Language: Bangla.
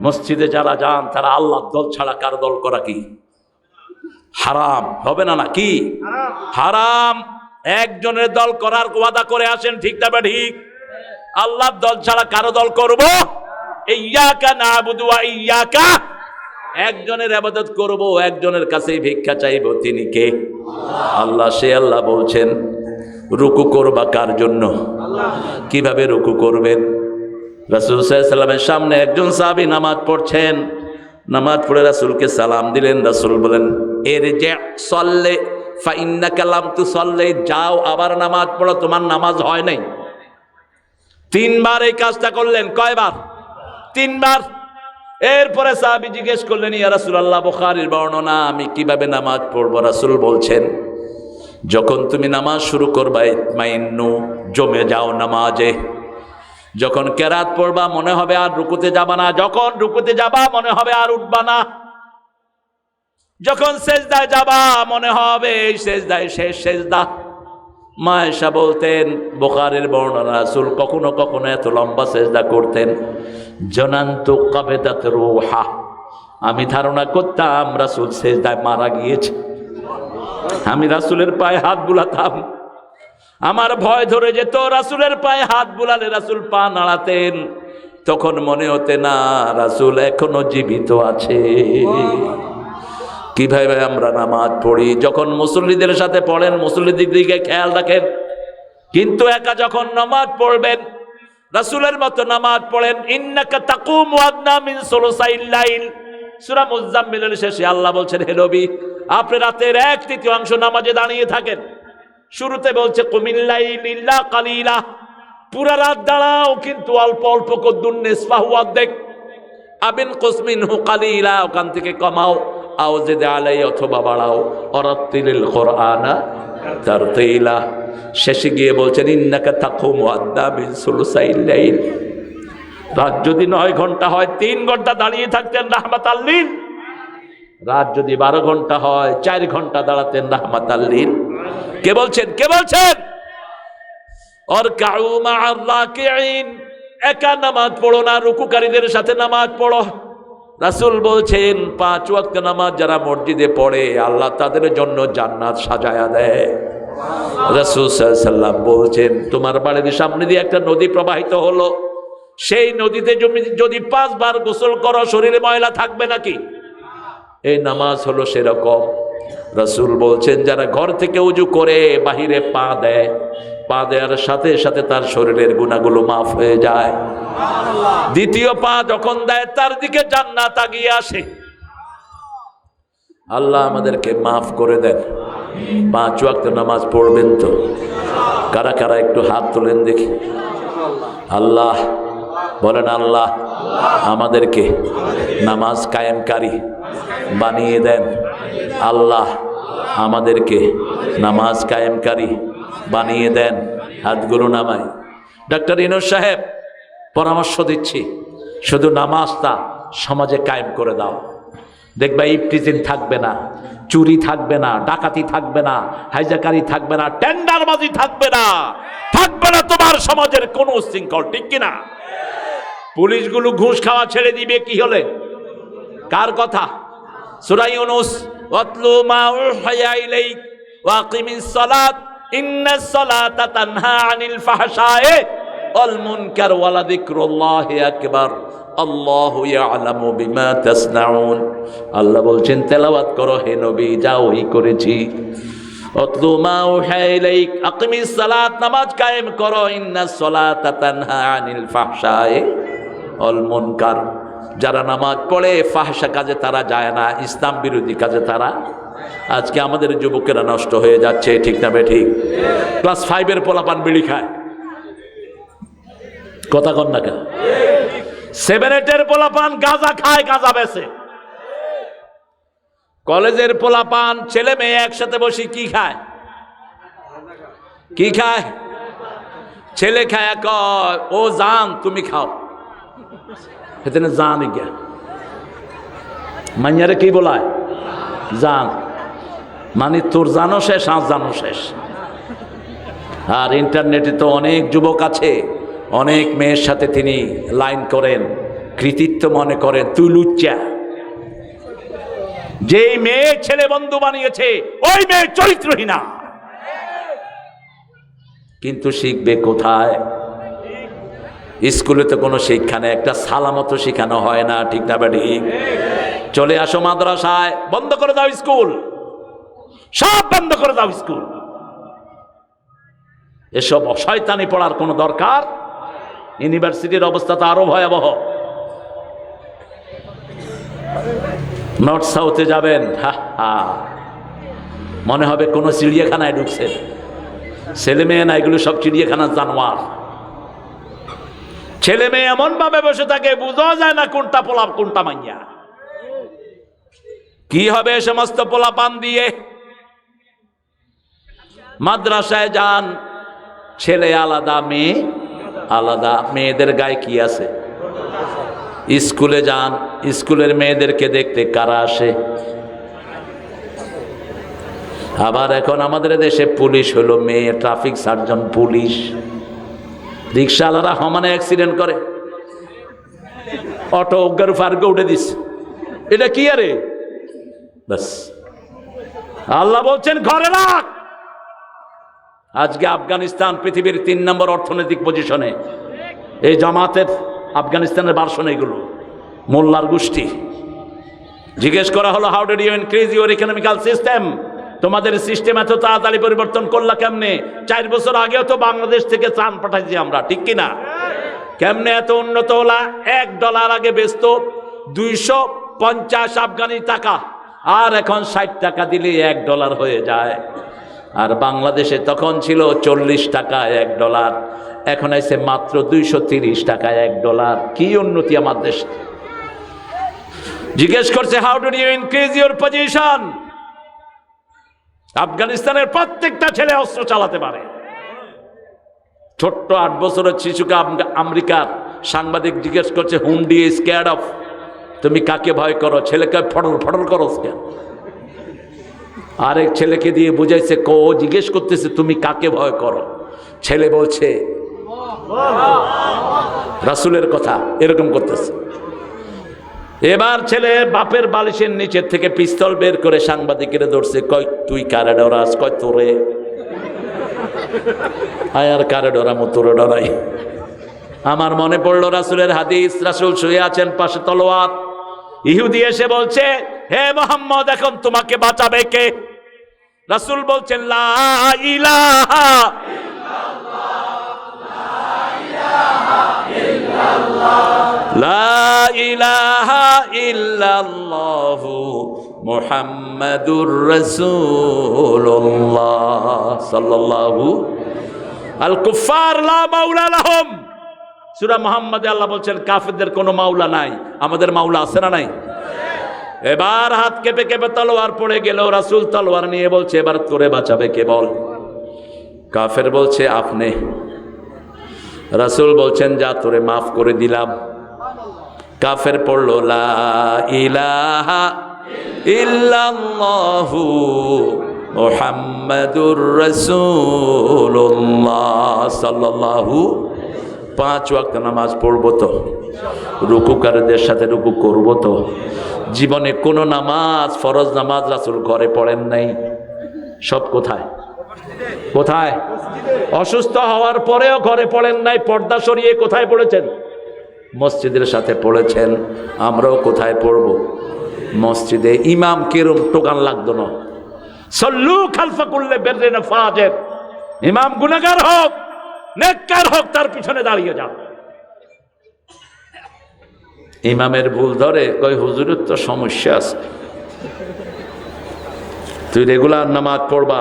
মসজিদে যারা যান তারা আল্লাহর দল ছাড়া কার দল করা কি হারাম হবে না? কি হারাম? একজনের দল করার ওয়াদা করে আসেন, ঠিক না বা ঠিক? আল্লাহর দল ছাড়া কারো দল করব? ইয়্যাকা না'বুদু ওয়া ইয়্যাকা, একজনের ইবাদত করব, একজনের কাছেই ভিক্ষা চাইব, তিনি কে? আল্লাহ। সে আল্লাহ বলছেন রুকু করবা কার জন্য? কিভাবে রুকু করবেন? রাসূল সাল্লাল্লাহু আলাইহি ওয়াসাল্লামের সামনে একজন সাহাবী নামাজ পড়ছেন, নামাজ পড়ে রাসূলকে সালাম দিলেন। রাসূল বলেন ইরজি সাল্লি ফা ইন্নাকা লাম তুসাল্লি, যাও আবার নামাজ পড়ো, তোমার নামাজ হয় নাই। তিনবার এই কাজটা করলেন। কয়বার? তিনবার। এরপরে সাহাবী জিজ্ঞেস করলেন ইয়া রাসূলুল্লাহ, বুখারীর বর্ণনা, আমি কিভাবে নামাজ পড়ব? রাসূল বলছেন যখন তুমি নামাজ শুরু করবা ইতমাইন্নু, জমে যাও নামাজে। যখন কেরাত পড়বা মনে হবে আর রুকুতে যাবা না, যখন রুকুতে যাবা মনে হবে আর উঠবা না, যখন সেজদায় যাবা মনে হবে এই সেজদায় শেষ সেজদা। মা আয়েশা বলতেন, বুখারীর বর্ণনা, রাসূল কখনো কখনো এত লম্বা সেজদা করতেন, জানান্তু কাবেদাত রূহা, আমি ধারণা করতাম রাসূল সেজদায় মারা গিয়েছে। আমি রাসূলের পায়ে হাত বুলাতাম, আমার ভয় ধরে যেত, রাসূলের পায়ে হাত বুলালে রাসূল পা নাড়াতেন, তখন মনে হতে না রাসূল এখনো জীবিত আছে। কিভাবে আমরা নামাজ পড়ি? যখন মুসল্লিদের সাথে পড়েন মুসল্লিদের দিকে খেয়াল রাখেন, কিন্তু একা যখন নামাজ পড়বেন রাসূলের মতো নামাজ পড়েন। ইন্নাকা তাকুমু আদনা মিন সুলুসাইল লাইল, সূরা মুজাম্মিলের শেষে আল্লাহ বলছেন, হে নবী আপনি রাতের 1/3 নামাজে দাঁড়িয়ে থাকেন। শুরুতে বলছে কুমিল লাইল ইল্লা কালিলা, পুরা রাত দাঁড়াও কিন্তু অল্প অল্প কদ্দুন নিসফাহু, অর্ধেক, আবিন কুসমিনহু কালিলা, ওখান থেকে কমাও, আও জিদ আলাই, অথবা বাড়াও, অরাত্তিলিল কুরআনা তারতিলা। শেষে গিয়ে বলছেন ইন্নাকা তাকুমু আদনা মিন সুলুসাইল লাইল, রাত যদি 9 ঘন্টা হয় 3 ঘন্টা দাঁড়িয়ে থাকতেন রাহমাতাল লিল, রাত যদি 12 ঘন্টা হয় 4 ঘন্টা দাঁড়াতেন রাহমাতাল লিল। কে বলছেন? কে বলছেন? অরকাউ মা'আর রাকিঈন, একা নামাজ পড়ো না, রুকুকারীদের সাথে নামাজ পড়ো। রাসূল বলছেন 5 ওয়াক্ত নামাজ যারা মসজিদে পড়ে আল্লাহ তাদের জন্য জান্নাত সাজায়া দেয়। রাসূল সাল্লাল্লাহু আলাইহি ওয়াসাল্লাম বলছেন তোমার বাড়ির সামনে দিয়ে একটা নদী প্রবাহিত হলো, সেই নদীতে যদি 5 বার গোসল করো শরীরে ময়লা থাকবে নাকি? এই নামাজ হলো সেরকম। রাসূল বলছেন যারা ঘর থেকে ওযু করে বাহিরে পা দেয়, পা দেওয়ার সাথে সাথে তার শরীরের গুনাহগুলো মাফ হয়ে যায়। দ্বিতীয় পা যখন দেয় তার দিকে জান্নাত আগিয়ে আসে। আল্লাহ আমাদেরকে মাফ করে দেন। 5 ওয়াক্ত নামাজ পড়বেন তো? কারা কারা একটু হাত তোলেন দেখি। আল্লাহ বলেন, আল্লাহ আমাদেরকে নামাজ কায়েমকারী বানিয়ে দেন। আল্লাহ আমাদেরকে নামাজ কায়েমকারী বানিয়ে দেন। হাতগুলো নামাই। ডক্টর ইউনূস সাহেব পরামর্শ দিচ্ছি, শুধু নামাজটা সমাজে কায়েম করে দাও, দেখবা ইফটিজিং থাকবে না, চুরি থাকবে না, ডাকাতি থাকবে না, হাইজাকারি থাকবে না, টেন্ডারবাজি থাকবে না, থাকবে না তোমার সমাজের কোনো শৃঙ্খল, ঠিক কিনা? পুলিশগুলো ঘুষ খাওয়া ছেড়ে দিবে কি হলে? কার কথা? সূরা ইউনূস, ওয়াতলু মা উহিয়া ইলাইক ওয়া আকিমিস সালাত ইন্নাস সালাতা তানহা আনিল ফাহশায়ে ওয়াল মুনকার ওয়া লাযিকরুল্লাহি আকবার আল্লাহু ইয়ালামু বিমা তাসনাউন। আল্লাহ বলছেন তেলাওয়াত করো হে নবী, যা ওই করেছি। ওয়াতলু মা উহিয়া ইলাইক, আকিমিস সালাত, নামাজ কায়েম করো, ইন্নাস সালাতা তানহা আনিল ফাহশায়ে ওয়াল মুনকার। যারা নামাজ পড়ে ফাহশা কাজে তারা যায় না, ইসলাম বিরোধী কাজে তারা। আজকে আমাদের যুবকেরা নষ্ট হয়ে যাচ্ছে, ঠিক না বে ঠিক? ক্লাস 5-এর পোলাপান বিড়ি খায়, কথা কন না কেন? 7-8-এর পোলাপান গাঁজা খায়, গাঁজা বেচে। কলেজের পোলাপান ছেলে মেয়ে একসাথে বসে কি খায়? কি খায়? ছেলে খায় কয় ও জান তুমি খাও, এখানে জান গিয়া মাইয়ারে কি বলায়? জান, মানে তোর জানো শেষ, আর জানো শেষ। আর ইন্টারনেটে তো অনেক যুবক আছে, অনেক মেয়ের সাথে তিনি লাইন করেন, কৃতিত্ব মনে করেন, তুই লুচ্চা। যেই মেয়ে ছেলে বন্ধু বানিয়েছে ওই মেয়ে চরিত্রহীনা। কিন্তু শিখবে কোথায়? স্কুলে তো কোনো শিক্ষা নেই, একটা সালামতো শেখানো হয় না, ঠিক না বেটি? চলে আসো মাদ্রাসায়, বন্ধ করে দাও স্কুল, সব বন্ধ করে দাও স্কুল। এসব শয়তানি পড়ার কোনো দরকার? ইউনিভার্সিটির অবস্থা তো আরো ভয়াবহ। নর্থ সাউথে যাবেন, মনে হবে কোন চিড়িয়াখানায় ঢুকছেন। ছেলে মেয়ে না, এগুলো সব চিড়িয়াখানার জানোয়ার। ছেলে মেয়ে এমন ভাবে বসে থাকে, বোঝা যায় না কোনটা পোলা কোনটা মাইয়া। কি হবে সমস্ত পোলা পান দিয়ে? মাদ্রাসায় যান, ছেলে আলাদা মেয়ে আলাদা, মেয়েদের গায়ে কি আছে? স্কুলে যান, স্কুলের মেয়েদেরকে দেখতে কারা আসে? আবার এখন আমাদের দেশে পুলিশ হলো মেয়ে, ট্রাফিক সার্জন পুলিশ। রিক্সাওয়ালারা সমানে অ্যাক্সিডেন্ট করে, অটো অজ্ঞার ফার্গে উঠে দিস, এটা কি আরে? বাস আল্লাহ বলছেন ঘরে রাখ। আজকে আফগানিস্তান পৃথিবীর 3 নম্বর অর্থনৈতিক পজিশনে। এই জামাতের আফগানিস্তানের ভার্সন এগুলো, মোল্লার গোষ্ঠী। জিজ্ঞেস করা হলো, how did you increase your economical system? তোমাদের সিস্টেম এত তাড়াতাড়ি পরিবর্তন করলা কেমনে? 4 বছর আগেও তো বাংলাদেশ থেকে ত্রাণ পাঠাইছি আমরা, ঠিক কিনা? কেমনে এত উন্নত হলা? $1 আগে বেচত 250 আফগানি টাকা, আর এখন 60 টাকা দিলে $1 হয়ে যায়। আর বাংলাদেশে তখন ছিল 40 টাকা $1, এখন আছে মাত্র 230 টাকা $1। কি উন্নতি আমার দেশ! জিজ্ঞেস করছে, how do you increase your position? আফগানিস্তানের প্রত্যেকটা ছেলে অস্ত্র চালাতে পারে। ছোট্ট 8 বছরের শিশুকে আমেরিকার সাংবাদিক জিজ্ঞেস করছে, whom do you scared of? তুমি কাকে ভয় করো? ছেলেকে ফটল ফটল করো কেন? আরেক ছেলেকে দিয়ে বুঝাইছে, ও জিজ্ঞেস করতেছে তুমি কাকে ভয় করো? ছেলে বলছে রাসূলের কথা, এরকম করতেছে। এবার ছেলে বাপের বালিশের নিচের থেকে পিস্তল বের করে সাংবাদিকের ধরছে, কয় তুই কারে ডরাস? কয় তোরে। আর কারে ডরামো? তোরে ডরাই। আমার মনে পড়লো রাসূলের হাদিস, রাসূল শুয়ে আছেন, পাশে তলোয়ার। ইহুদি এসে বলছে, হে মুহাম্মদ, এখন তোমাকে বাঁচাবে কে? রাসূল বলছেন, লা ইলাহা লা ইলাহা ইল্লাল্লাহু মুহাম্মাদুর রাসূলুল্লাহ সাল্লাল্লাহু আল কুফার লা মাওলা লাহুম। সূরা মুহাম্মাদে আল্লাহ বলছেন কাফেরদের কোনো মাওলা নাই, আমাদের মাওলা আছে না নাই? এবার হাত কেঁপে কেঁপে তলোয়ার পড়ে গেল। রাসূল তলোয়ার নিয়ে বলছে, এবার তোরে বাঁচাবে কে বল? কাফের বলছে আপনি। রাসূল বলছেন, যা তোরে মাফ করে দিলাম। কাফের পড়লো, লা ইলাহা ইল্লাল্লাহু মুহাম্মাদুর রাসূলুল্লাহ সাল্লাল্লাহু। 5 ওয়াক্ত নামাজ পড়বো তো, রুকুকারীদের সাথে রুকু করবো তো। জীবনে কোনো নামাজ, ফরজ নামাজ রাসূল ঘরে পড়েন নাই। সব কোথায়? কোথায়? অসুস্থ হওয়ার পরেও ঘরে পড়েন নাই। পর্দা সরিয়ে কোথায় পড়েছেন? মসজিদের সাথে পড়েছেন। আমরাও কোথায় পড়ব? মসজিদে। ইমাম কিরম টোকান লাগতো না, সল্লু খালফা কুল্লি বিররিন ফাজির। ইমাম গুনাহগার হোক নেককার হোক, তার পিছনে দাঁড়িয়ে যাও। ইমামের ভুল ধরে, কই হুজুরের তো সমস্যা আছে, তুই রেগুলার নামাজ পড়বা।